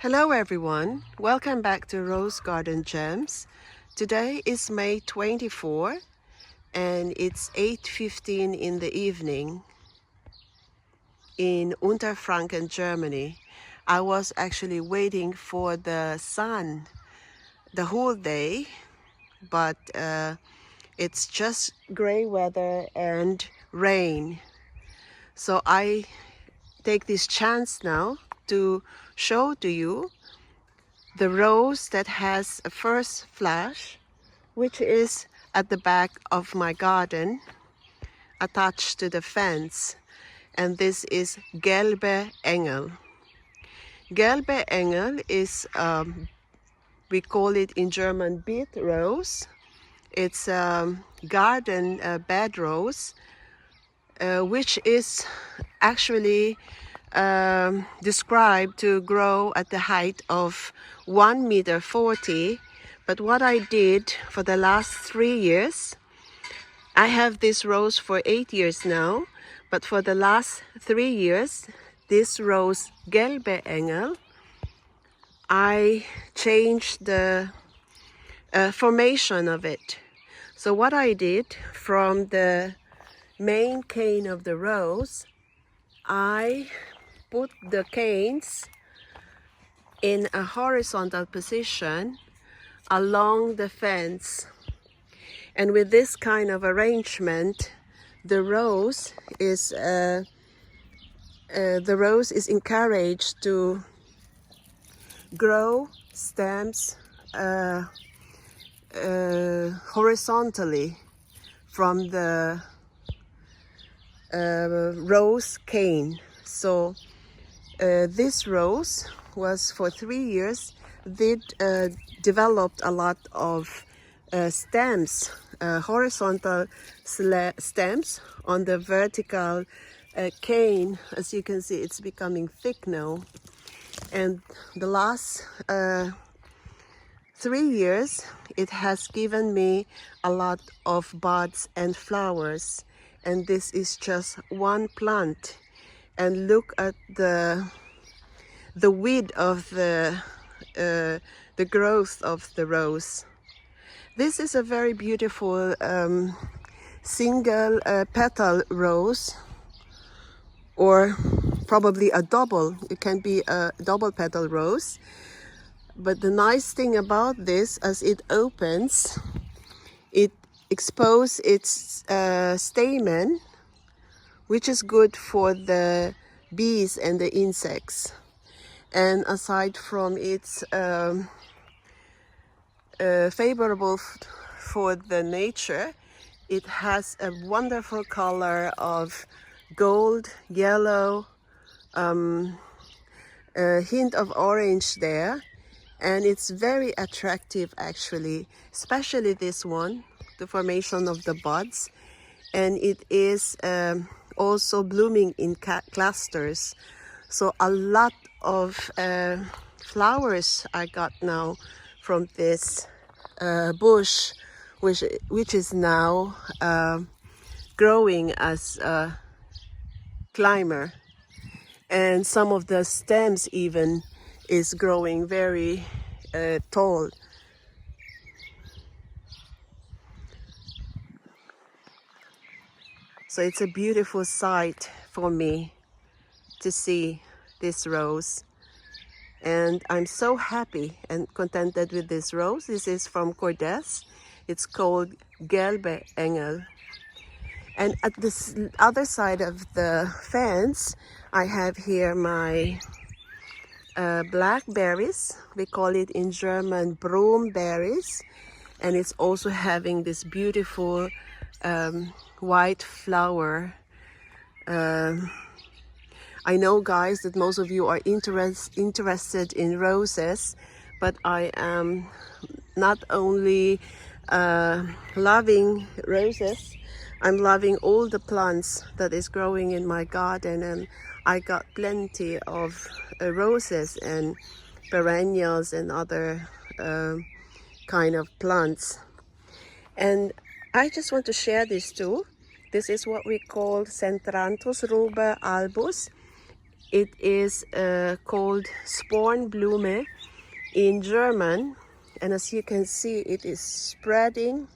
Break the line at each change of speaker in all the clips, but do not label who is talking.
Hello everyone, welcome back to Rose Garden Gems. Today is May 24 and it's 8:15 in the evening in Unterfranken, Germany. I was actually waiting for the sun the whole day, but it's just gray weather and rain. So I take this chance now to show to you the rose that has a first flash, which is at the back of my garden, attached to the fence. And this is Galbe Angel. Galbe Angel is, we call it in German, beet rose. It's a garden bed rose, which is actually described to grow at the height of 1.40 meters. But what I did for the last 3 years, I have this rose for 8 years now, but for the last 3 years, this rose Galbe Angel, I changed the formation of it. So what I did, from the main cane of the rose, I put the canes in a horizontal position along the fence, and with this kind of arrangement, the rose is encouraged to grow stems horizontally from the rose cane. So this rose was for 3 years developed a lot of stems, horizontal stems on the vertical cane. As you can see, it's becoming thick now. And the last 3 years, it has given me a lot of buds and flowers. And this is just one plant. And look at the width of the growth of the rose. This is a very beautiful single petal rose, or probably a double. It can be a double petal rose. But the nice thing about this, as it opens, it exposes its stamen, which is good for the bees and the insects. And aside from its favorable for the nature, it has a wonderful color of gold, yellow, a hint of orange there, and it's very attractive actually, especially this one, the formation of the buds. And it is also blooming in clusters. So a lot of flowers I got now from this bush, which is now growing as a climber. And some of the stems even is growing very tall. So it's a beautiful sight for me to see this rose. And I'm so happy and contented with this rose. This is from Kordes. It's called Gelber Engel. And at this other side of the fence, I have here my blackberries. We call it in German Brombeeres. And it's also having this beautiful white flower. I know, guys, that most of you are interested in roses, but I am not only loving roses, I'm loving all the plants that is growing in my garden, and I got plenty of roses and perennials and other kind of plants. And I just want to share this too. This is what we call Centranthus rubra albus. It is called Spornblume in German, and as you can see, it is spreading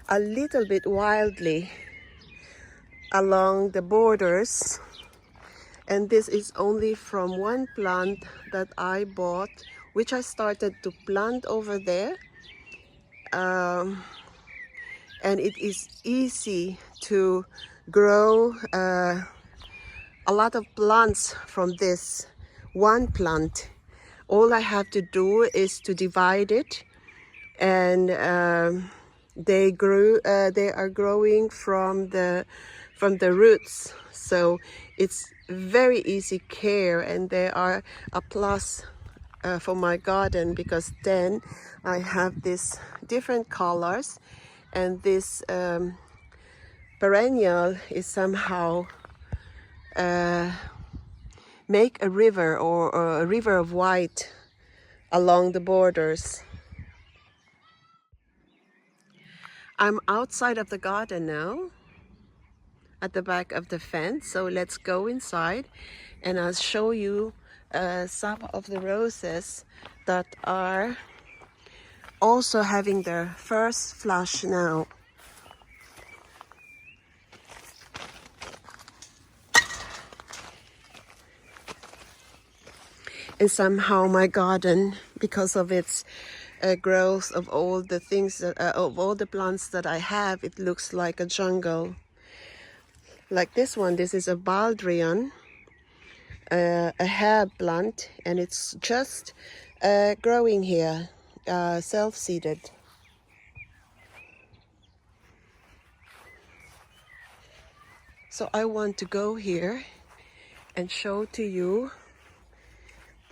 a little bit wildly along the borders. And this is only from one plant that I bought, which I started to plant over there. And it is easy to grow a lot of plants from this one plant. All I have to do is to divide it, and they are growing from the roots. So it's very easy care, and they are a plus for my garden, because then I have these different colors, and this perennial is somehow make a river, or a river of white along the borders. I'm outside of the garden now, at the back of the fence, so let's go inside and I'll show you some of the roses that are also having their first flush now. And somehow my garden, because of its growth of all the things that, of all the plants that I have, it looks like a jungle. Like this one, this is a baldrian, a herb plant, and it's just growing here, self-seeded. So I want to go here and show to you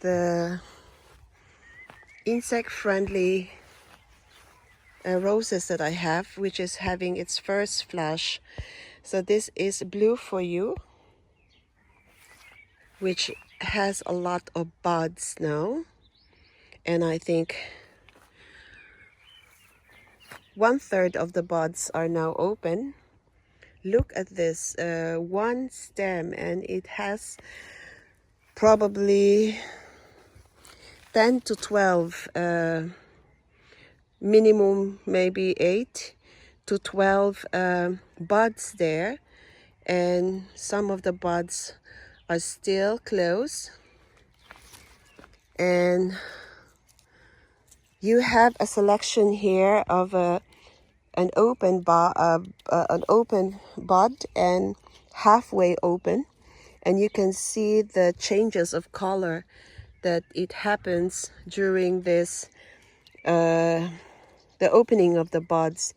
the insect-friendly roses that I have, which is having its first flush. So this is Blue for You, which has a lot of buds now, and I think 1/3 of the buds are now open. Look at this one stem, and it has probably 10 to 12, minimum maybe 8 to 12 buds there, and some of the buds are still closed. And you have a selection here of an open bud and halfway open, and you can see the changes of color that it happens during this the opening of the buds.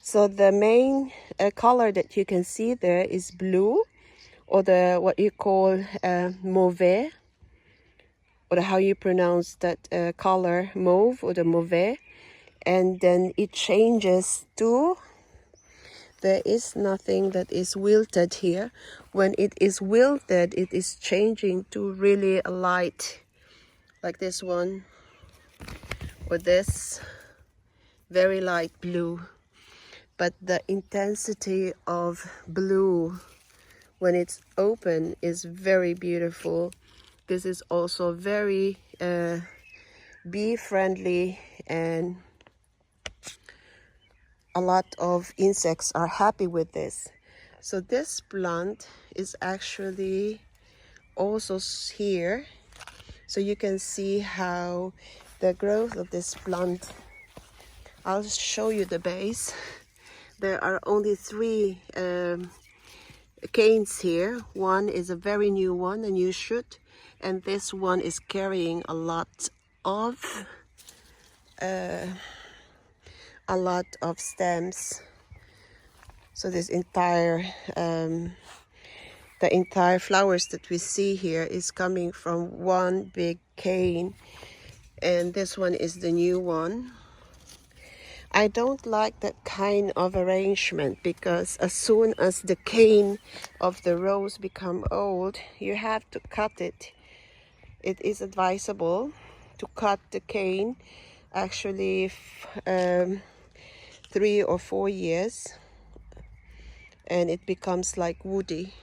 So the main color that you can see there is blue, or the what you call mauve, or how you pronounce that color, mauve, or the mauve. And then it changes to, there is nothing that is wilted here. When it is wilted, it is changing to really a light, like this one, or this very light blue. But the intensity of blue when it's open is very beautiful. This is also very bee friendly, and a lot of insects are happy with this. So this plant is actually also here, so you can see how the growth of this plant. I'll show you the base. There are only 3 canes here. One is a very new one, a new shoot, and this one is carrying a lot of stems. So this entire the entire flowers that we see here is coming from one big cane, and this one is the new one. I don't like that kind of arrangement, because as soon as the cane of the rose become old, you have to cut it. It is advisable to cut the cane actually 3 or 4 years, and it becomes like woody.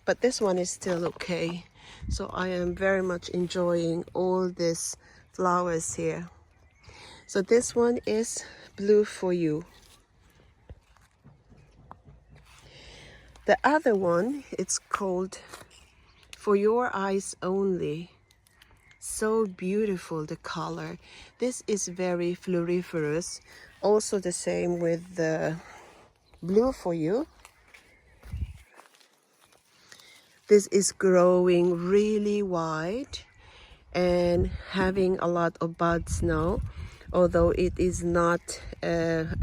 but this one is still okay. So I am very much enjoying all these flowers here. So this one is Blue for You. The other one, it's called For Your Eyes Only. So beautiful, the color. This is very floriferous. Also the same with the Blue for You. This is growing really wide and having a lot of buds now, although it is not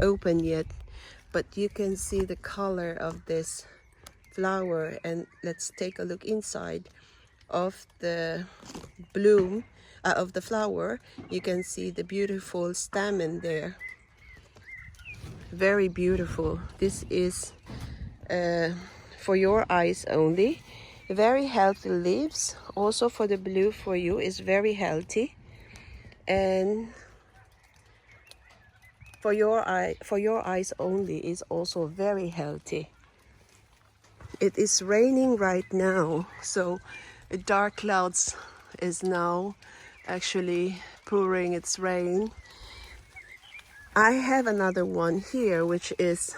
open yet. But you can see the color of this flower, and let's take a look inside of the bloom of the flower. You can see the beautiful stamen there. Very beautiful. This is For Your Eyes Only. Very healthy leaves. Also for the Blue for You is very healthy, and For Your Eyes Only is also very healthy. It is raining right now, so dark clouds is now actually pouring its rain. I have another one here which is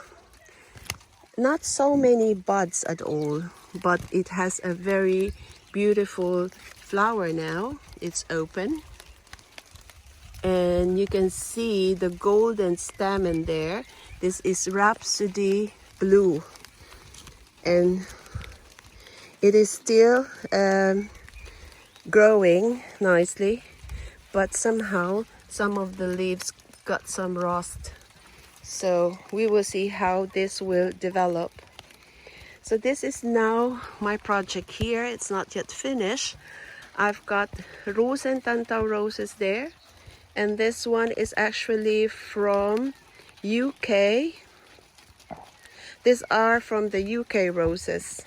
not so many buds at all, but it has a very beautiful flower now. It's open, and you can see the golden stamen there. This is Rhapsody Blue, and it is still growing nicely, but somehow some of the leaves got some rust. So we will see how this will develop. So this is now my project here. It's not yet finished. I've got Rose and Tantau roses there, and this one is actually from UK. These are from the UK roses.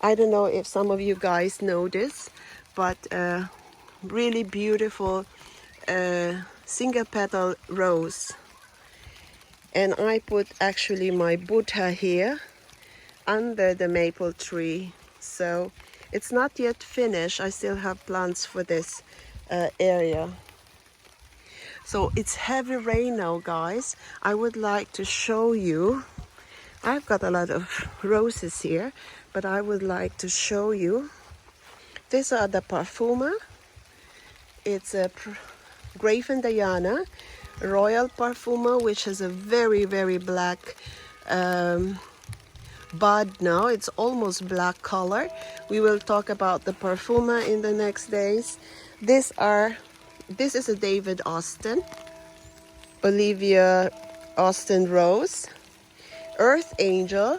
I don't know if some of you guys know this, but really beautiful single petal rose. And I put actually my Buddha here under the maple tree. So it's not yet finished. I still have plans for this area. So it's heavy rain now, guys. I would like to show you. I've got a lot of roses here, but I would like to show you. These are the Parfuma. It's a Grafen Diana Royal Parfuma, which has a very, very black bud now. It's almost black color. We will talk about the Perfuma in the next days. This is a David Austin, Olivia Austin Rose, Earth Angel.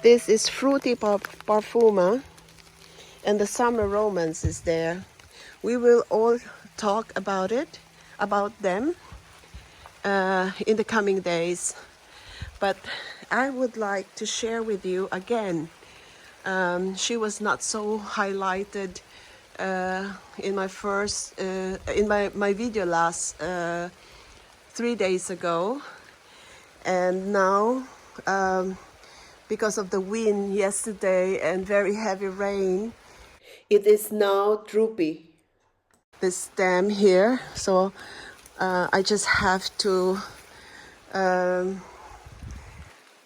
This is Fruity Parfuma, and the Summer Romance is there. We will all talk about them in the coming days. But I would like to share with you again. She was not so highlighted in my first in my video last 3 days ago, and now because of the wind yesterday and very heavy rain, it is now droopy, the stem here. So I just have to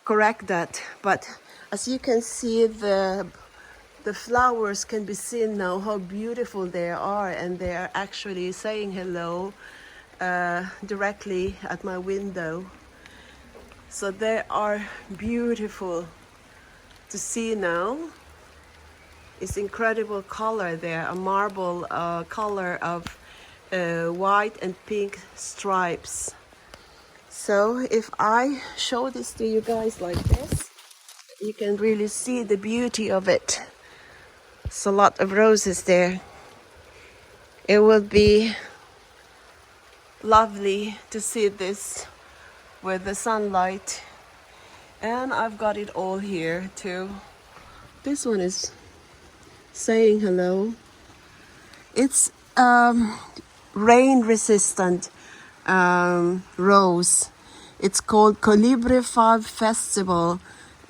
correct that. But as you can see, the flowers can be seen now, how beautiful they are, and they are actually saying hello directly at my window. So they are beautiful to see now. It's incredible color there, a marble color of white and pink stripes. So if I show this to you guys like this, you can really see the beauty of it. It's a lot of roses there. It will be lovely to see this with the sunlight. And I've got it all here too. This one is saying hello. It's rain resistant rose. It's called Colibri Farbfestival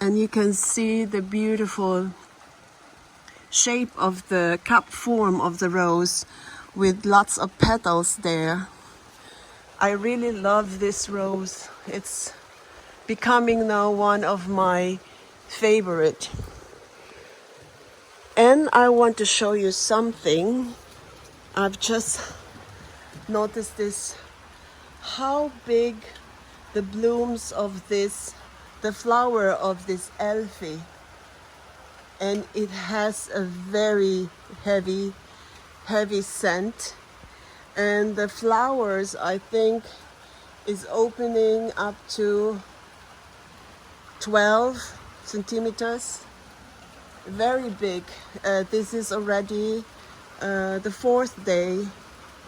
And you can see the beautiful shape of the cup form of the rose with lots of petals there. I really love this rose. It's becoming now one of my favorite. And I want to show you something. I've just noticed this, how big the blooms of this, the flower of this Elfe. And it has a very heavy scent. And the flowers, I think, is opening up to 12 centimeters. Very big. This is already the fourth day,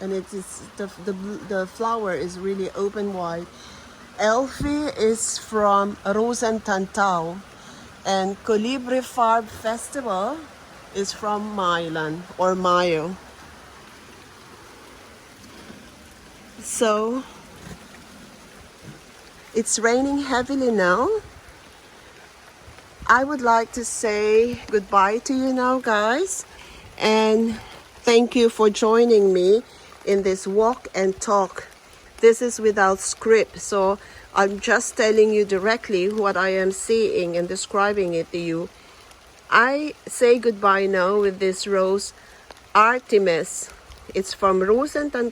and it is the flower is really open wide. Elfe is from Rosenthal, and Colibri Farbfestival is from Milan or Mayo. So it's raining heavily now. I would like to say goodbye to you now, guys, and thank you for joining me in this walk and talk. This is without script, so I'm just telling you directly what I am seeing and describing it to you. I say goodbye now with this rose, Artemis. It's from Rosenthal